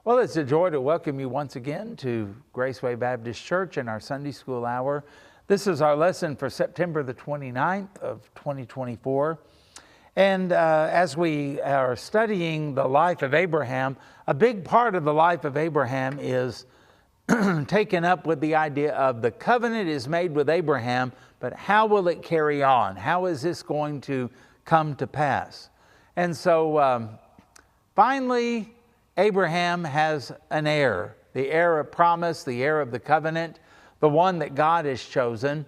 Well, it's a joy to welcome you once again to Graceway Baptist Church in our Sunday School Hour. This is our lesson for September the 29th of 2024. And as we are studying the life of Abraham, a big part of the life of Abraham is taken up with the idea of the covenant is made with Abraham, but how will it carry on? How is this going to come to pass? And so finally, Abraham has an heir, the heir of promise, the heir of the covenant, the one that God has chosen,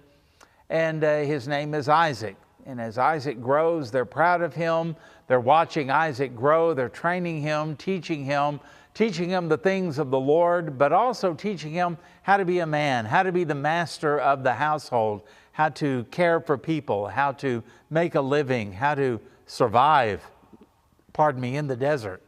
and his name is Isaac. And as Isaac grows, they're proud of him. They're watching Isaac grow. They're training him, teaching him the things of the Lord, but also teaching him how to be a man, how to be the master of the household, how to care for people, how to make a living, how to survive, in the desert.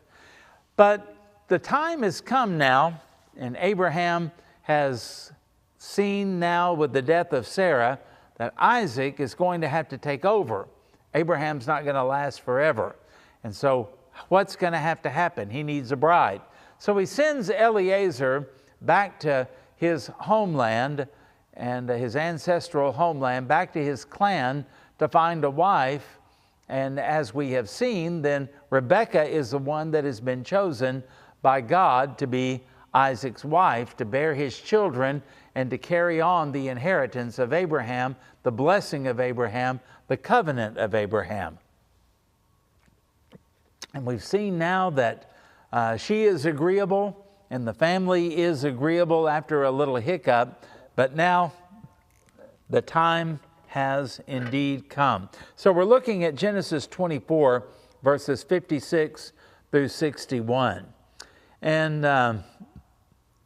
But the time has come now, and Abraham has seen now with the death of Sarah that Isaac is going to have to take over. Abraham's not going to last forever. And so what's going to happen? He needs a bride. So he sends Eliezer back to his homeland and his ancestral homeland, back to his clan to find a wife. And as we have seen, then Rebekah is the one that has been chosen by God to be Isaac's wife, to bear his children and to carry on the inheritance of Abraham, the blessing of Abraham, the covenant of Abraham. And we've seen now that she is agreeable and the family is agreeable after a little hiccup, but now the time has indeed come. So we're looking at Genesis 24, verses 56 through 61. And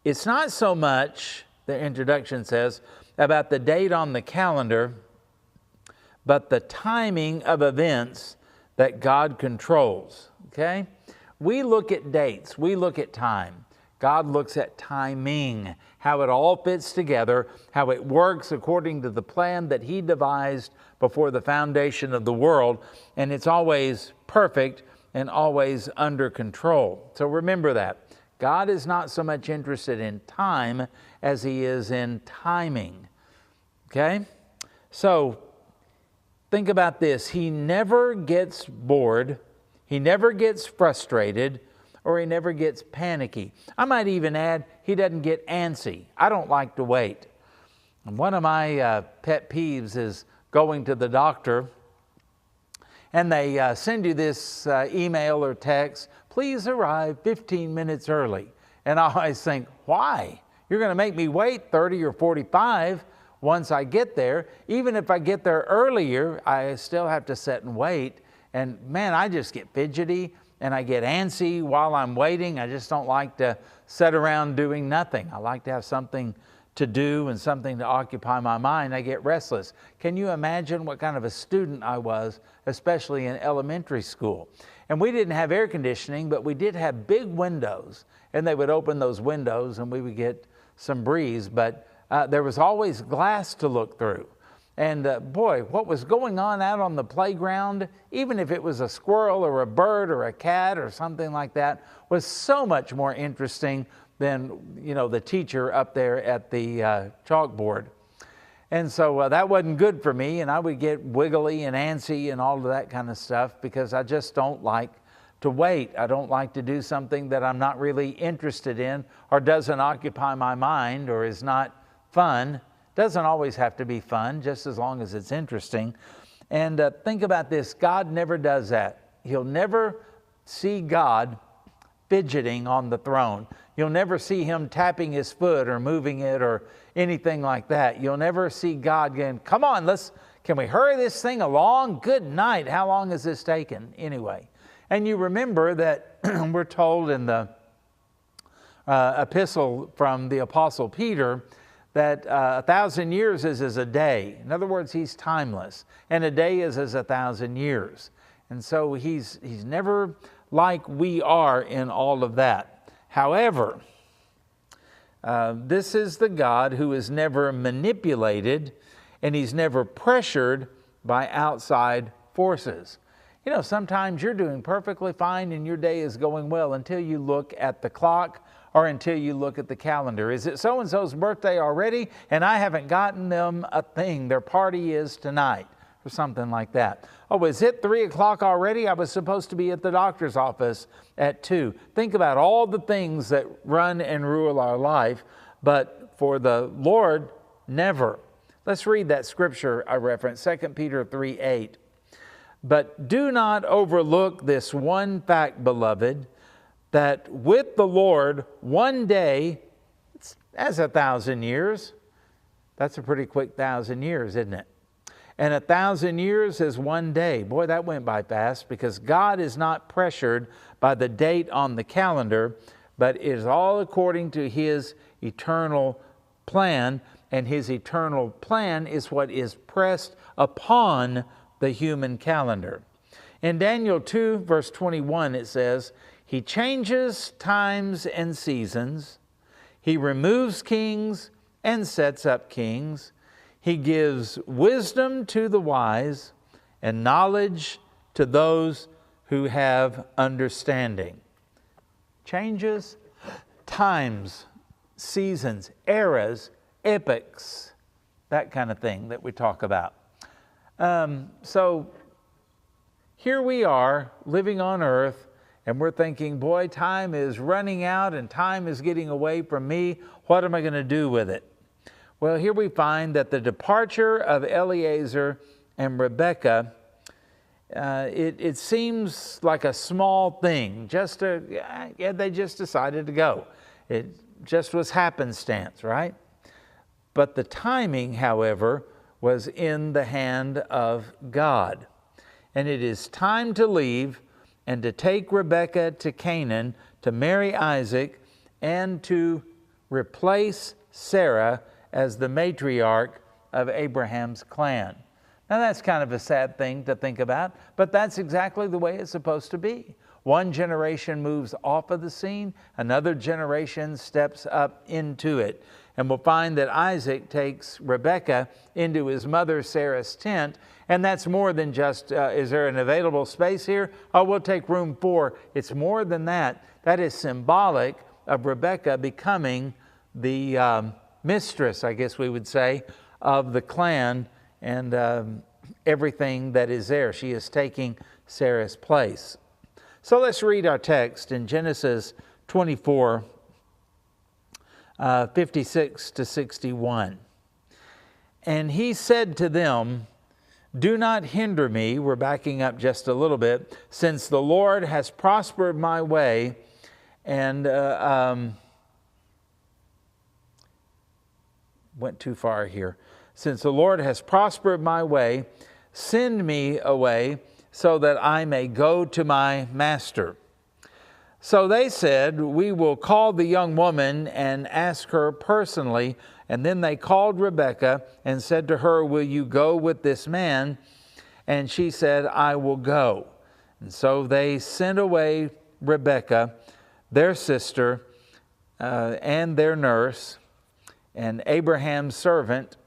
it's not so much, the introduction says, about the date on the calendar, but the timing of events that God controls. Okay? We look at dates, we look at time. God looks at timing, how it all fits together, how it works according to the plan that He devised before the foundation of the world, and it's always perfect and always under control. So remember that. God is not so much interested in time as He is in timing. Okay? So think about this. He never gets bored. He never gets frustrated, or he never gets panicky. I might even add, he doesn't get antsy. I don't like to wait. And one of my pet peeves is going to the doctor and they send you this email or text, please arrive 15 minutes early. And I always think, why? You're going to make me wait 30 or 45 once I get there. Even if I get there earlier, I still have to sit and wait. And man, I just get fidgety. And I get antsy while I'm waiting. I just don't like to sit around doing nothing. I like to have something to do and something to occupy my mind. I get restless. Can you imagine what kind of a student I was, especially in elementary school? And we didn't have air conditioning, but we did have big windows. And they would open those windows and we would get some breeze. But there was always glass to look through. And boy, what was going on out on the playground, even if it was a squirrel or a bird or a cat or something like that, was so much more interesting than, the teacher up there at the chalkboard. And so that wasn't good for me, and I would get wiggly and antsy and all of that kind of stuff because I just don't like to wait. I don't like to do something that I'm not really interested in or doesn't occupy my mind or is not fun. Doesn't always have to be fun, just as long as it's interesting. And think about this, God never does that. You'll never see God fidgeting on the throne. You'll never see Him tapping His foot or moving it or anything like that. You'll never see God going, come on, can we hurry this thing along? Good night, how long has this taken anyway? And you remember that we're told in the epistle from the Apostle Peter that 1,000 years is as a day. In other words, He's timeless. And a day is as 1,000 years. And so He's never like we are in all of that. However, this is the God who is never manipulated and He's never pressured by outside forces. Sometimes you're doing perfectly fine and your day is going well until you look at the clock or until you look at the calendar. Is it so-and-so's birthday already and I haven't gotten them a thing? Their party is tonight, or something like that. Oh, is it 3 o'clock already? I was supposed to be at the doctor's office at 2. Think about all the things that run and rule our life, but for the Lord, never. Let's read that scripture I referenced, 2 Peter 3:8. But do not overlook this one fact, beloved, that with the Lord, one day, it's as 1,000 years. That's a pretty quick 1,000 years, isn't it? And 1,000 years is one day. Boy, that went by fast, because God is not pressured by the date on the calendar, but is all according to His eternal plan, and His eternal plan is what is pressed upon the human calendar. In Daniel 2, verse 21, it says, He changes times and seasons. He removes kings and sets up kings. He gives wisdom to the wise and knowledge to those who have understanding. Changes times, seasons, eras, epochs, that kind of thing that we talk about. So here we are living on earth, and we're thinking, boy, time is running out and time is getting away from me. What am I going to do with it? Well, here we find that the departure of Eliezer and Rebekah, it seems like a small thing. They just decided to go. It just was happenstance, right? But the timing, however, was in the hand of God. And it is time to leave and to take Rebekah to Canaan, to marry Isaac, and to replace Sarah as the matriarch of Abraham's clan. Now that's kind of a sad thing to think about, but that's exactly the way it's supposed to be. One generation moves off of the scene, another generation steps up into it. And we'll find that Isaac takes Rebekah into his mother Sarah's tent, and that's more than just, is there an available space here? Oh, we'll take room 4. It's more than that. That is symbolic of Rebekah becoming the mistress, I guess we would say, of the clan and everything that is there. She is taking Sarah's place. So let's read our text in Genesis 24, 56 to 61. And he said to them, do not hinder me, we're backing up just a little bit, since the Lord has prospered my way, and went too far here. Since the Lord has prospered my way, send me away so that I may go to my master. So they said, we will call the young woman and ask her personally. And then they called Rebekah and said to her, will you go with this man? And she said, I will go. And so they sent away Rebekah, their sister, and their nurse, and Abraham's servant,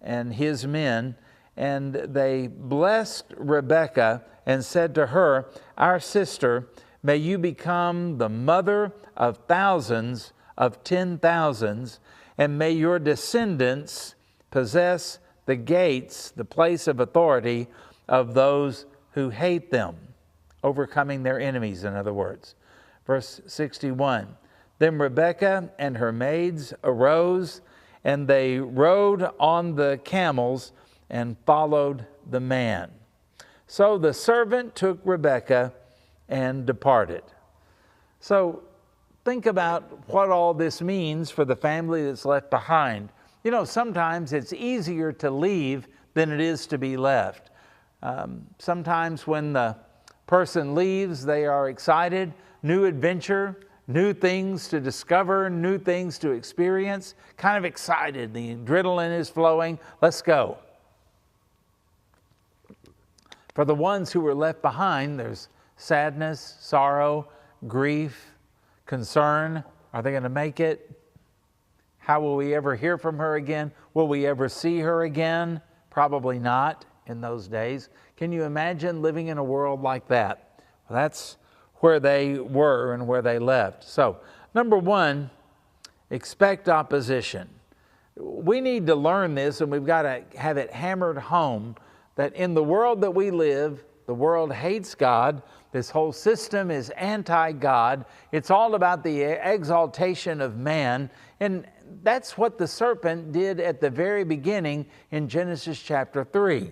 and his men. And they blessed Rebekah and said to her, our sister, may you become the mother of thousands of 10,000s, and may your descendants possess the gates, the place of authority of those who hate them, overcoming their enemies, in other words. Verse 61, then Rebekah and her maids arose, and they rode on the camels and followed the man. So the servant took Rebekah and departed. So think about what all this means for the family that's left behind. You know, sometimes it's easier to leave than it is to be left. Sometimes when the person leaves, they are excited, new adventure, new things to discover, new things to experience, kind of excited. The adrenaline is flowing. Let's go. For the ones who were left behind, there's sadness, sorrow, grief, concern. Are they going to make it? How will we ever hear from her again? Will we ever see her again? Probably not in those days. Can you imagine living in a world like that? Well, that's where they were and where they left. So Number one, expect opposition. We need to learn this, and we've got to have it hammered home that in the world that we live, the world hates God. This whole system is anti-God. It's all about the exaltation of man. And that's what the serpent did at the very beginning in Genesis chapter 3.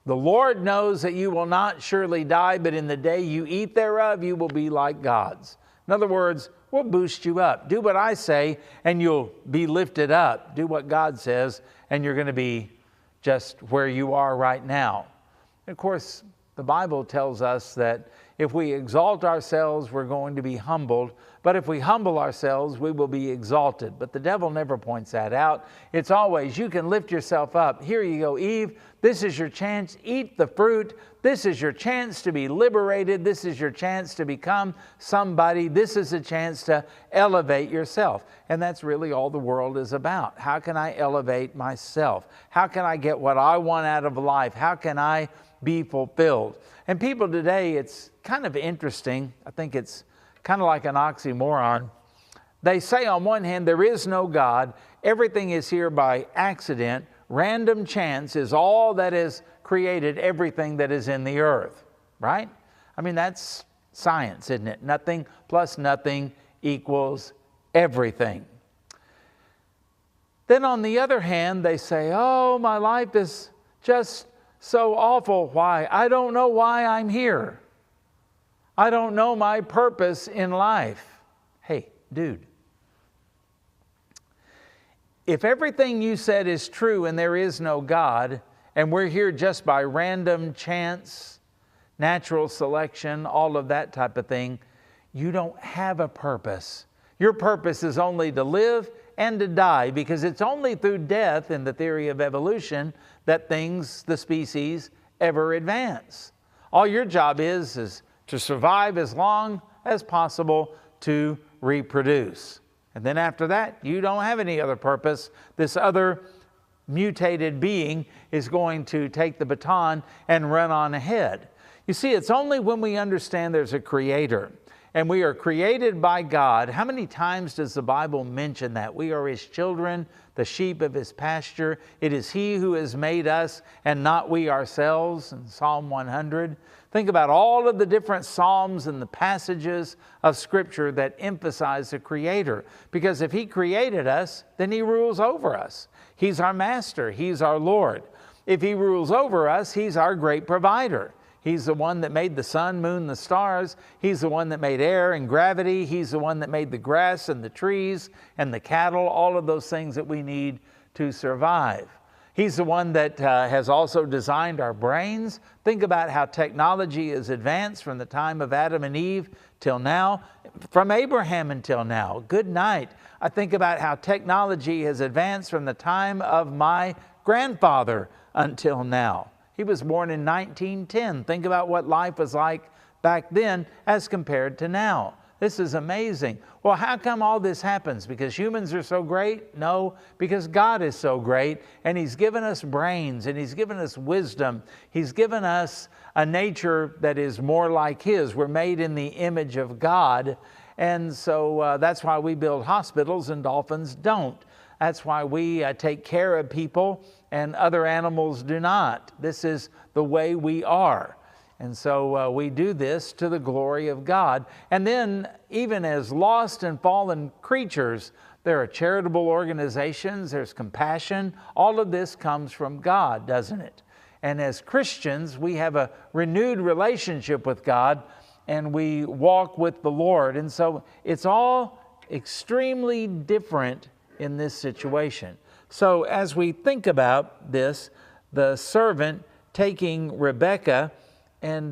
The Lord knows that you will not surely die, but in the day you eat thereof, you will be like gods. In other words, we'll boost you up. Do what I say, and you'll be lifted up. Do what God says, and you're going to be just where you are right now. And of course, the Bible tells us that if we exalt ourselves, we're going to be humbled. But if we humble ourselves, we will be exalted. But the devil never points that out. It's always, you can lift yourself up. Here you go, Eve. This is your chance. Eat the fruit. This is your chance to be liberated. This is your chance to become somebody. This is a chance to elevate yourself. And that's really all the world is about. How can I elevate myself? How can I get what I want out of life? How can I be fulfilled? And people today, it's kind of interesting. I think it's kind of like an oxymoron. They say on one hand, there is no God. Everything is here by accident. Random chance is all that has created everything that is in the earth, right? I mean, that's science, isn't it? Nothing plus nothing equals everything. Then on the other hand, they say, oh, my life is just so awful. Why? I don't know why I'm here. I don't know my purpose in life. Hey, dude. If everything you said is true and there is no God, and we're here just by random chance, natural selection, all of that type of thing, you don't have a purpose. Your purpose is only to live and to die, because it's only through death, in the theory of evolution, that things, the species, ever advance. All your job is to survive as long as possible to reproduce. And then after that, you don't have any other purpose. This other mutated being is going to take the baton and run on ahead. You see, it's only when we understand there's a creator and we are created by God. How many times does the Bible mention that? We are His children, the sheep of His pasture. It is He who has made us and not we ourselves, in Psalm 100. Think about all of the different psalms and the passages of Scripture that emphasize the Creator. Because if He created us, then He rules over us. He's our master. He's our Lord. If He rules over us, He's our great provider. He's the one that made the sun, moon, the stars. He's the one that made air and gravity. He's the one that made the grass and the trees and the cattle, all of those things that we need to survive. He's the one that has also designed our brains. Think about how technology is advanced from the time of Adam and Eve till now, from Abraham until now. Good night. I think about how technology has advanced from the time of my grandfather until now. He was born in 1910. Think about what life was like back then as compared to now. This is amazing. Well, how come all this happens? Because humans are so great? No, because God is so great, and He's given us brains, and He's given us wisdom. He's given us a nature that is more like His. We're made in the image of God, and so that's why we build hospitals and dolphins don't. That's why we take care of people and other animals do not. This is the way we are. And so we do this to the glory of God. And then even as lost and fallen creatures, there are charitable organizations, there's compassion. All of this comes from God, doesn't it? And as Christians, we have a renewed relationship with God and we walk with the Lord. And so it's all extremely different in this situation. So as we think about this, the servant taking Rebekah, and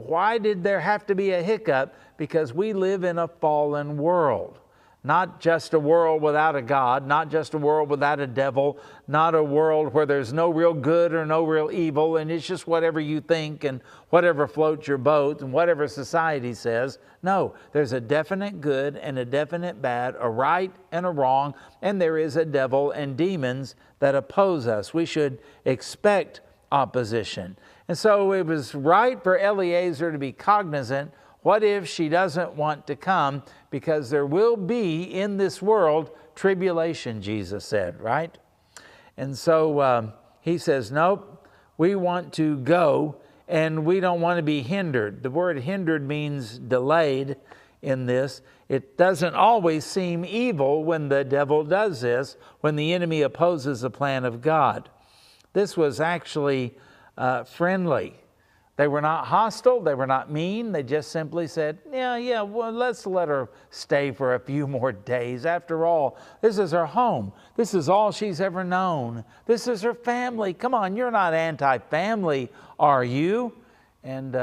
why did there have to be a hiccup? Because we live in a fallen world. Not just a world without a God, not just a world without a devil, not a world where there's no real good or no real evil, and it's just whatever you think and whatever floats your boat and whatever society says. No, there's a definite good and a definite bad, a right and a wrong, and there is a devil and demons that oppose us. We should expect opposition. And so it was right for Eliezer to be cognizant What if she doesn't want to come? Because there will be in this world tribulation, Jesus said, right? And so he says, nope, we want to go and we don't want to be hindered. The word hindered means delayed in this. It doesn't always seem evil when the devil does this, when the enemy opposes the plan of God. This was actually friendly. They were not hostile. They were not mean. They just simply said, yeah, well, let's let her stay for a few more days. After all, this is her home. This is all she's ever known. This is her family. Come on, you're not anti-family, are you? And,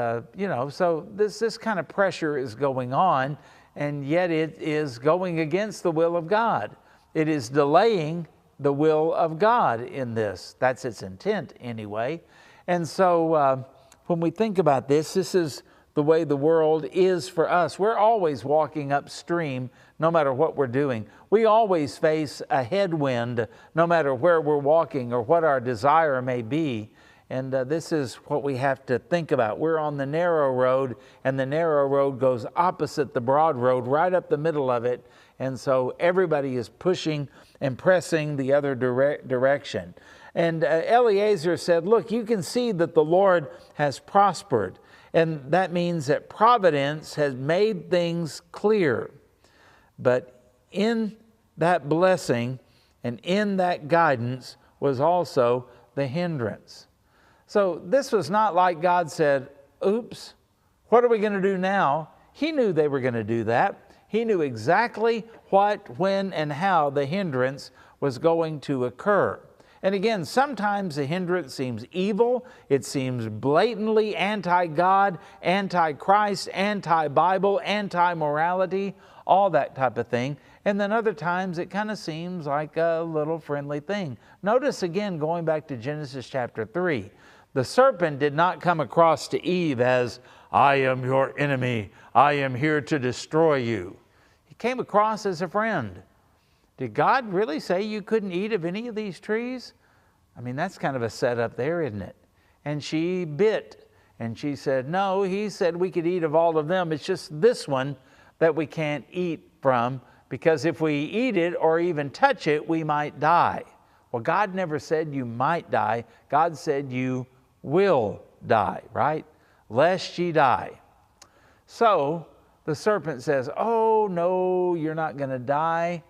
so this kind of pressure is going on, and yet it is going against the will of God. It is delaying the will of God in this. That's its intent anyway. And so when we think about this, this is the way the world is for us. We're always walking upstream no matter what we're doing. We always face a headwind no matter where we're walking or what our desire may be. And this is what we have to think about. We're on the narrow road, and the narrow road goes opposite the broad road, right up the middle of it. And so everybody is pushing and pressing the other direction. And Eliezer said, look, you can see that the Lord has prospered. And that means that providence has made things clear. But in that blessing and in that guidance was also the hindrance. So this was not like God said, oops, what are we going to do now? He knew they were going to do that. He knew exactly what, when, and how the hindrance was going to occur. And again, sometimes the hindrance seems evil. It seems blatantly anti-God, anti-Christ, anti-Bible, anti-morality, all that type of thing. And then other times it kind of seems like a little friendly thing. Notice again, going back to Genesis chapter 3, the serpent did not come across to Eve as, I am your enemy. I am here to destroy you. He came across as a friend. Did God really say you couldn't eat of any of these trees? I mean, that's kind of a setup there, isn't it? And she bit, and she said, no, he said we could eat of all of them. It's just this one that we can't eat from, because if we eat it or even touch it, we might die. Well, God never said you might die. God said you will die, right? Lest ye die. So the serpent says, oh, no, you're not going to die.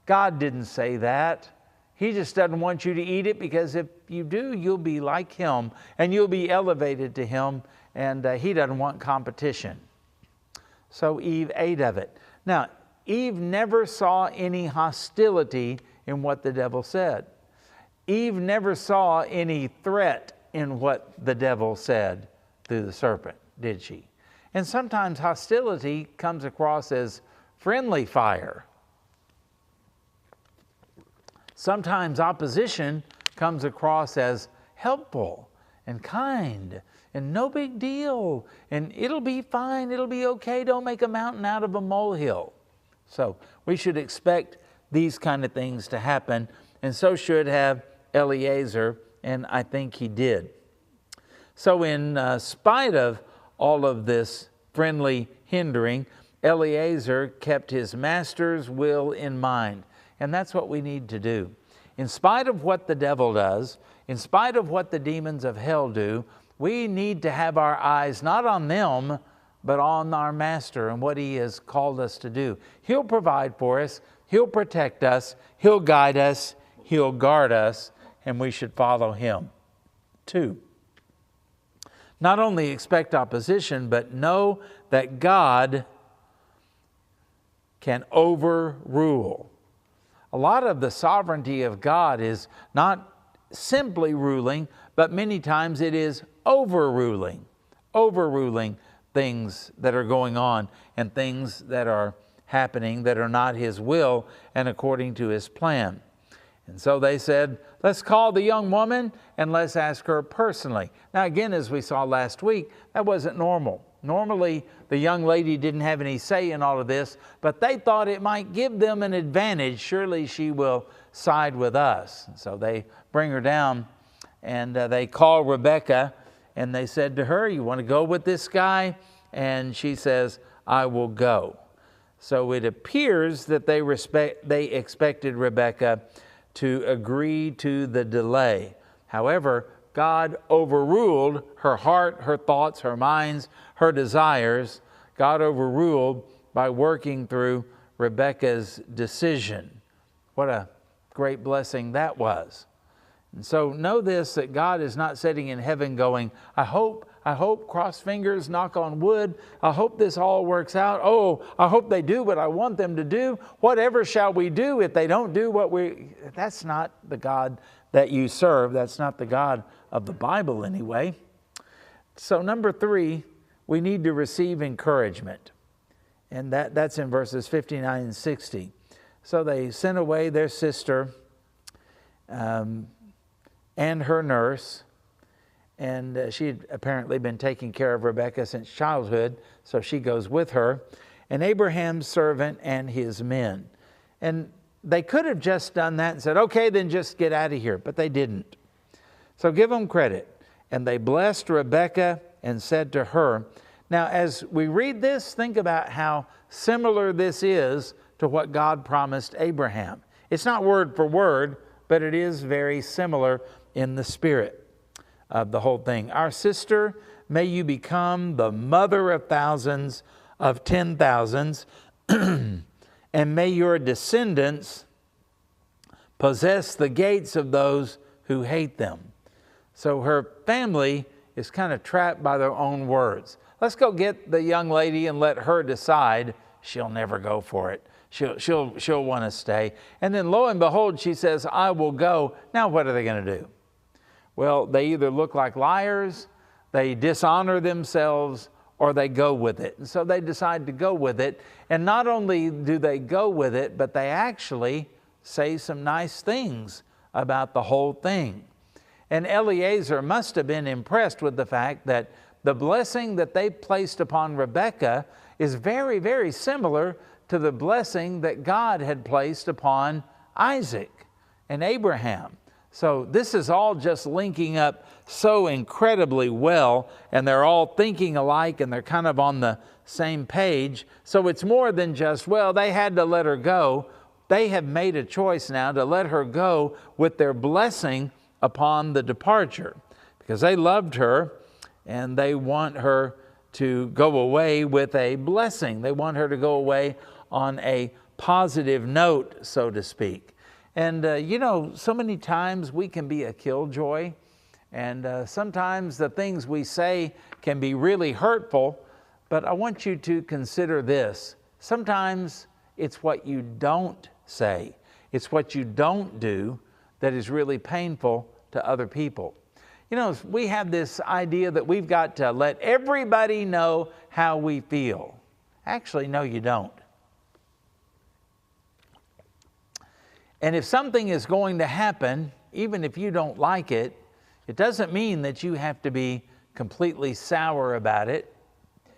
God didn't say that. He just doesn't want you to eat it, because if you do, you'll be like him and you'll be elevated to him, and he doesn't want competition. So Eve ate of it. Now, Eve never saw any hostility in what the devil said. Eve never saw any threat in what the devil said through the serpent, did she? And sometimes hostility comes across as friendly fire. Sometimes opposition comes across as helpful and kind and no big deal, and it'll be fine, it'll be okay, don't make a mountain out of a molehill. So we should expect these kind of things to happen, and so should have Eliezer, and I think he did. So in spite of all of this friendly hindering, Eliezer kept his master's will in mind. And that's what we need to do. In spite of what the devil does, in spite of what the demons of hell do, we need to have our eyes not on them, but on our master and what he has called us to do. He'll provide for us. He'll protect us. He'll guide us. He'll guard us. And we should follow him. 2, not only expect opposition, but know that God can overrule. A lot of the sovereignty of God is not simply ruling, but many times it is overruling things that are going on and things that are happening that are not his will and according to his plan. And so they said, let's call the young woman and let's ask her personally. Now again, as we saw last week, that wasn't normal. Normally, the young lady didn't have any say in all of this, but they thought it might give them an advantage. Surely she will side with us. And so they bring her down, and they call Rebekah, and they said to her, you want to go with this guy? and she says, I will go. So it appears that they expected Rebekah to agree to the delay. However, God overruled her heart, her thoughts, her minds, her desires. God overruled by working through Rebekah's decision. What a great blessing that was. And so know this, that God is not sitting in heaven going, I hope, cross fingers, knock on wood, I hope this all works out. Oh, I hope they do what I want them to do. Whatever shall we do if they don't do what That's not the God that you serve. That's not the God of the Bible anyway. So number 3, we need to receive encouragement. And that's in verses 59 and 60. So they sent away their sister and her nurse, and she had apparently been taking care of Rebekah since childhood, so she goes with her, and Abraham's servant and his men. And they could have just done that and said, okay, then just get out of here, but they didn't. So give them credit. And they blessed Rebekah and said to her, now as we read this, think about how similar this is to what God promised Abraham. It's not word for word, but it is very similar in the spirit of the whole thing. Our sister, may you become the mother of thousands, of 10,000s, and may your descendants possess the gates of those who hate them. So her family is kind of trapped by their own words. Let's go get the young lady and let her decide. She'll never go for it. She'll want to stay. And then lo and behold, she says, I will go. Now what are they going to do? Well, they either look like liars, they dishonor themselves, or they go with it. And so they decide to go with it. And not only do they go with it, but they actually say some nice things about the whole thing. And Eliezer must have been impressed with the fact that the blessing that they placed upon Rebekah is very, very similar to the blessing that God had placed upon Isaac and Abraham. So this is all just linking up so incredibly well, and they're all thinking alike, and they're kind of on the same page. So it's more than just, well, they had to let her go. They have made a choice now to let her go with their blessing upon the departure, because they loved her and they want her to go away with a blessing. They want her to go away on a positive note, so to speak. And so many times we can be a killjoy, and sometimes the things we say can be really hurtful, but I want you to consider this. Sometimes it's what you don't say, it's what you don't do that is really painful to other people. We have this idea that we've got to let everybody know how we feel. Actually, no, you don't. And if something is going to happen, even if you don't like it, it doesn't mean that you have to be completely sour about it.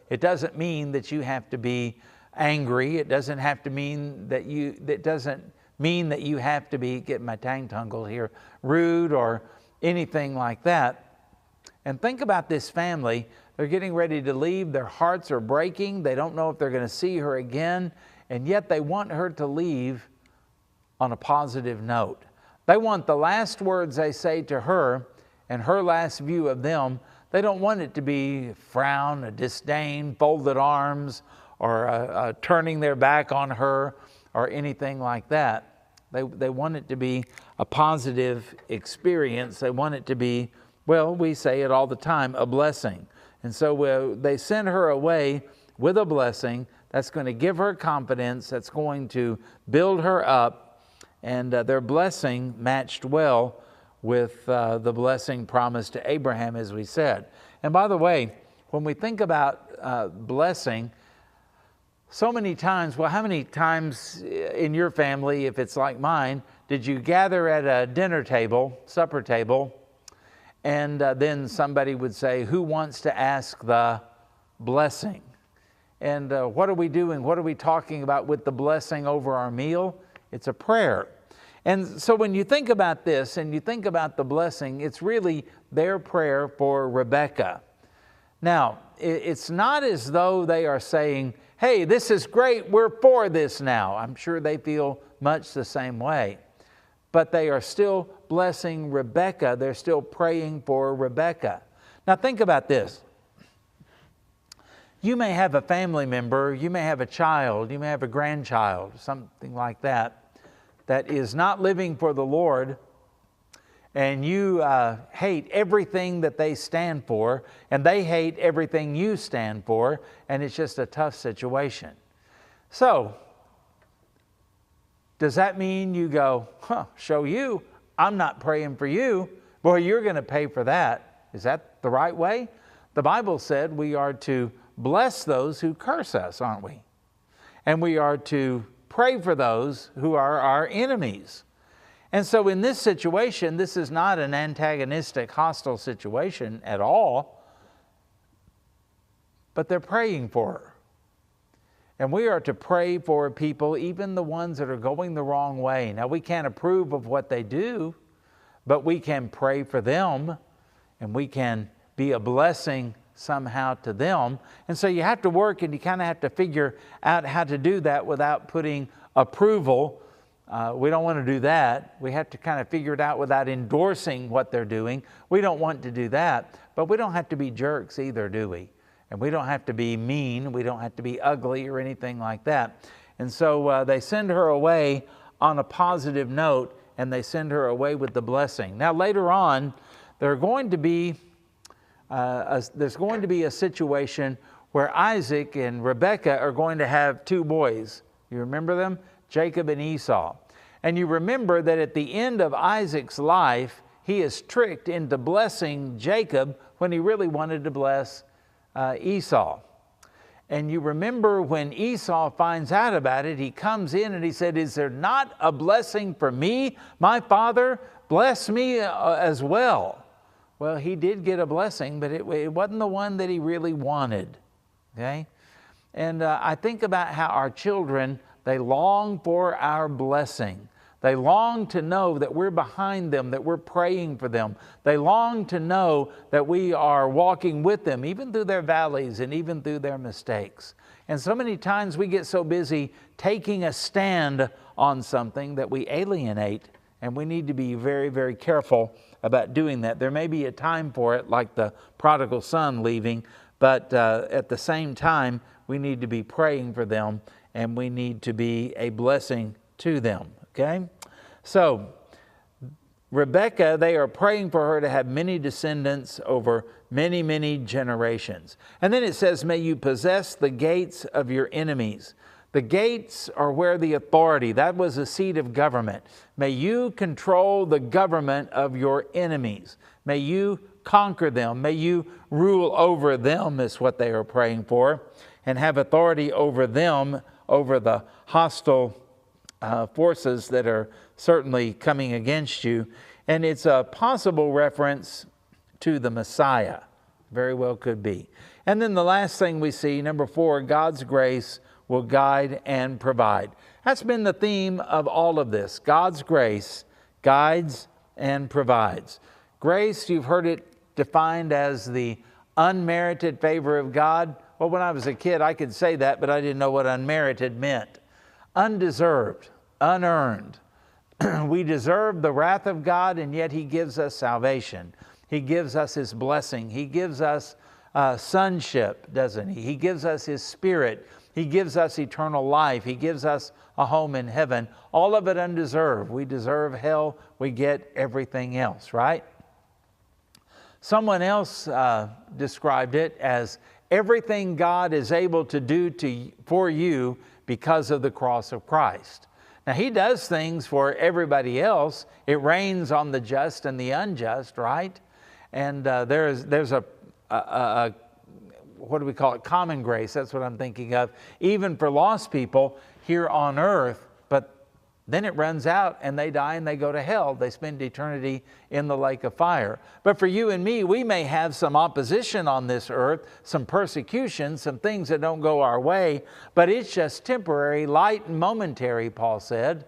It doesn't mean that you have to be angry. It doesn't have to mean that you have to be, get my tongue tangled here, rude or anything like that. And think about this family. They're getting ready to leave. Their hearts are breaking. They don't know if they're going to see her again. And yet they want her to leave on a positive note. They want the last words they say to her and her last view of them, they don't want it to be a frown, a disdain, folded arms, or turning their back on her or anything like that. They want it to be a positive experience. They want it to be, well, we say it all the time, a blessing. And so they send her away with a blessing that's going to give her confidence, that's going to build her up, and their blessing matched well with the blessing promised to Abraham, as we said. And by the way, when we think about blessing, so many times, well, how many times in your family, if it's like mine, did you gather at a dinner table, supper table, and then somebody would say, who wants to ask the blessing? And what are we doing? What are we talking about with the blessing over our meal? It's a prayer. And so when you think about this and you think about the blessing, it's really their prayer for Rebekah. Now, it's not as though they are saying, hey, this is great, we're for this now. I'm sure they feel much the same way. But they are still blessing Rebekah. They're still praying for Rebekah. Now think about this. You may have a family member, you may have a child, you may have a grandchild, something like that, that is not living for the Lord, and you hate everything that they stand for, and they hate everything you stand for, and it's just a tough situation. So, does that mean you go, show you, I'm not praying for you, boy, you're going to pay for that? Is that the right way? The Bible said we are to bless those who curse us, aren't we? And we are to pray for those who are our enemies. And so in this situation, this is not an antagonistic, hostile situation at all, but they're praying for her. And we are to pray for people, even the ones that are going the wrong way. Now, we can't approve of what they do, but we can pray for them, and we can be a blessing somehow to them. And so you have to work, and you kind of have to figure out how to do that without putting approval. We don't want to do that. We have to kind of figure it out without endorsing what they're doing. We don't want to do that, but we don't have to be jerks either, do we? And we don't have to be mean. We don't have to be ugly or anything like that. And so they send her away on a positive note, and they send her away with the blessing. Now later on, there's going to be a situation where Isaac and Rebekah are going to have two boys. You remember them? Jacob and Esau. And you remember that at the end of Isaac's life, he is tricked into blessing Jacob when he really wanted to bless Esau. And you remember when Esau finds out about it, he comes in and he said, is there not a blessing for me, my father? Bless me as well. Well, he did get a blessing, but it wasn't the one that he really wanted. Okay? And I think about how our children, they long for our blessing. They long to know that we're behind them, that we're praying for them. They long to know that we are walking with them, even through their valleys and even through their mistakes. And so many times we get so busy taking a stand on something that we alienate, and we need to be very, very careful about doing that. There may be a time for it, like the prodigal son leaving, but at the same time, we need to be praying for them, and we need to be a blessing to them, okay? So, Rebekah, they are praying for her to have many descendants over many, many generations. And then it says, may you possess the gates of your enemies. The gates are where the authority, that was a seat of government. May you control the government of your enemies. May you conquer them. May you rule over them, is what they are praying for, and have authority over them, over the hostile forces that are certainly coming against you. And it's a possible reference to the Messiah. Very well could be. And then the last thing we see, number 4, God's grace will guide and provide. That's been the theme of all of this. God's grace guides and provides. Grace, you've heard it defined as the unmerited favor of God. Well, when I was a kid, I could say that, but I didn't know what unmerited meant. Undeserved, unearned. We deserve the wrath of God, and yet He gives us salvation. He gives us His blessing. He gives us sonship, doesn't He? He gives us His Spirit. He gives us eternal life. He gives us a home in heaven. All of it undeserved. We deserve hell. We get everything else, right? Someone else described it as everything God is able to do for you because of the cross of Christ. Now, He does things for everybody else. It rains on the just and the unjust, right? And there's a what do we call it? Common grace. That's what I'm thinking of. Even for lost people here on earth, but then it runs out and they die and they go to hell. They spend eternity in the lake of fire. But for you and me, we may have some opposition on this earth, some persecution, some things that don't go our way, but it's just temporary, light and momentary, Paul said.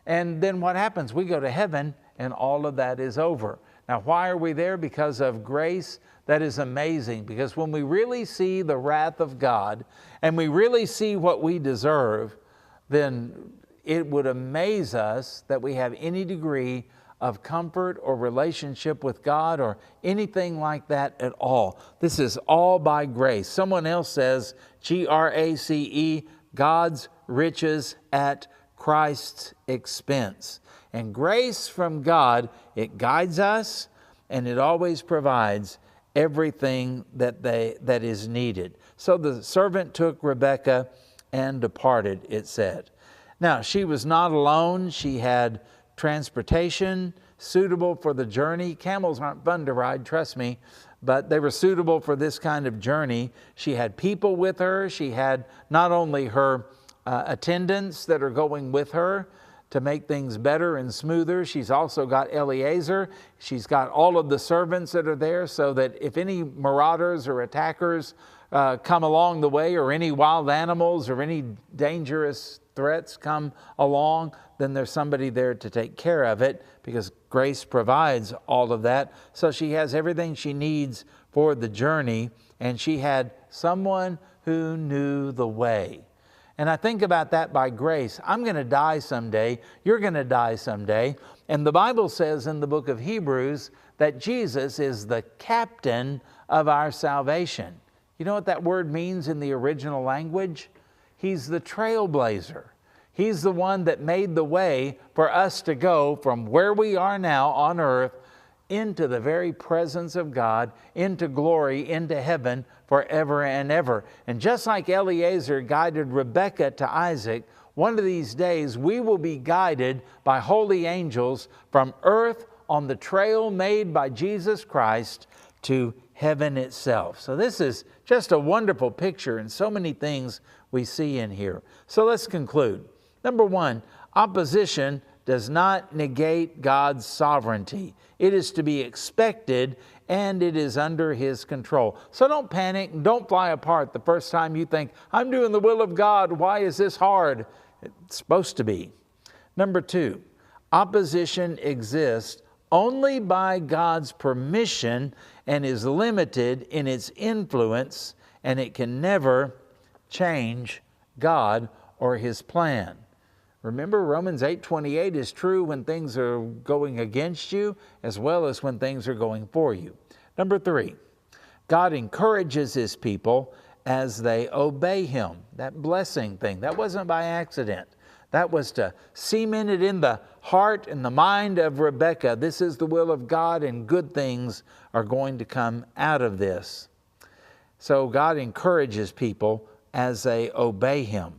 And then what happens? We go to heaven and all of that is over. Now, why are we there? Because of grace. that is amazing, because when we really see the wrath of God and we really see what we deserve, then it would amaze us that we have any degree of comfort or relationship with God or anything like that at all. This is all by grace. Someone else says, Grace, God's riches at Christ's expense. And grace from God, it guides us and it always provides everything that is needed. So the servant took Rebekah and departed, it said. Now, she was not alone. She had transportation suitable for the journey. Camels aren't fun to ride, trust me, but they were suitable for this kind of journey. She had people with her. She had not only her attendants that are going with her to make things better and smoother. She's also got Eliezer. She's got all of the servants that are there, so that if any marauders or attackers come along the way, or any wild animals or any dangerous threats come along, then there's somebody there to take care of it, because grace provides all of that. So she has everything she needs for the journey, and she had someone who knew the way. And I think about that by grace. I'm going to die someday. You're going to die someday. And the Bible says in the book of Hebrews that Jesus is the captain of our salvation. You know what that word means in the original language? He's the trailblazer. He's the one that made the way for us to go from where we are now on earth into the very presence of God, into glory, into heaven forever and ever. And just like Eliezer guided Rebekah to Isaac, one of these days we will be guided by holy angels from earth on the trail made by Jesus Christ to heaven itself. So this is just a wonderful picture, and so many things we see in here. So let's conclude. Number one, opposition does not negate God's sovereignty. It is to be expected, and it is under His control. So don't panic and don't fly apart the first time you think, I'm doing the will of God. Why is this hard? It's supposed to be. Number two, opposition exists only by God's permission and is limited in its influence, and it can never change God or His plan. Remember, Romans 8:28 is true when things are going against you as well as when things are going for you. Number three, God encourages His people as they obey Him. That blessing thing, that wasn't by accident. That was to cement it in the heart and the mind of Rebekah. This is the will of God, and good things are going to come out of this. So God encourages people as they obey Him.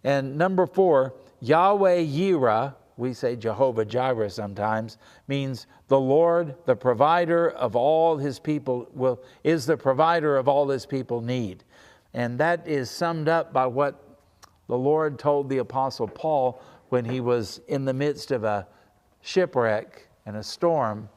And number four, Yahweh Yireh, we say Jehovah Jireh sometimes, means the Lord, the provider of all His people, is the provider of all His people need. And that is summed up by what the Lord told the Apostle Paul when he was in the midst of a shipwreck and a storm.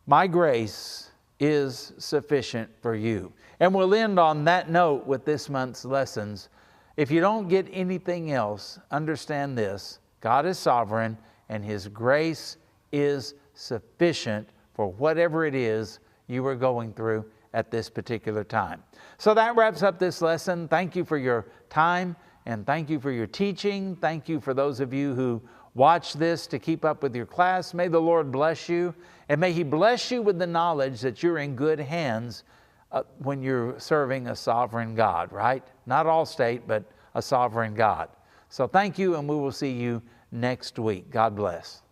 My grace is sufficient for you. And we'll end on that note with this month's lessons. If you don't get anything else, understand this: God is sovereign, and His grace is sufficient for whatever it is you are going through at this particular time. So that wraps up this lesson. Thank you for your time, and thank you for your teaching. Thank you for those of you who watch this to keep up with your class. May the Lord bless you, and may He bless you with the knowledge that you're in good hands when you're serving a sovereign God, right? Not Allstate, but a sovereign God. So thank you, and we will see you next week. God bless.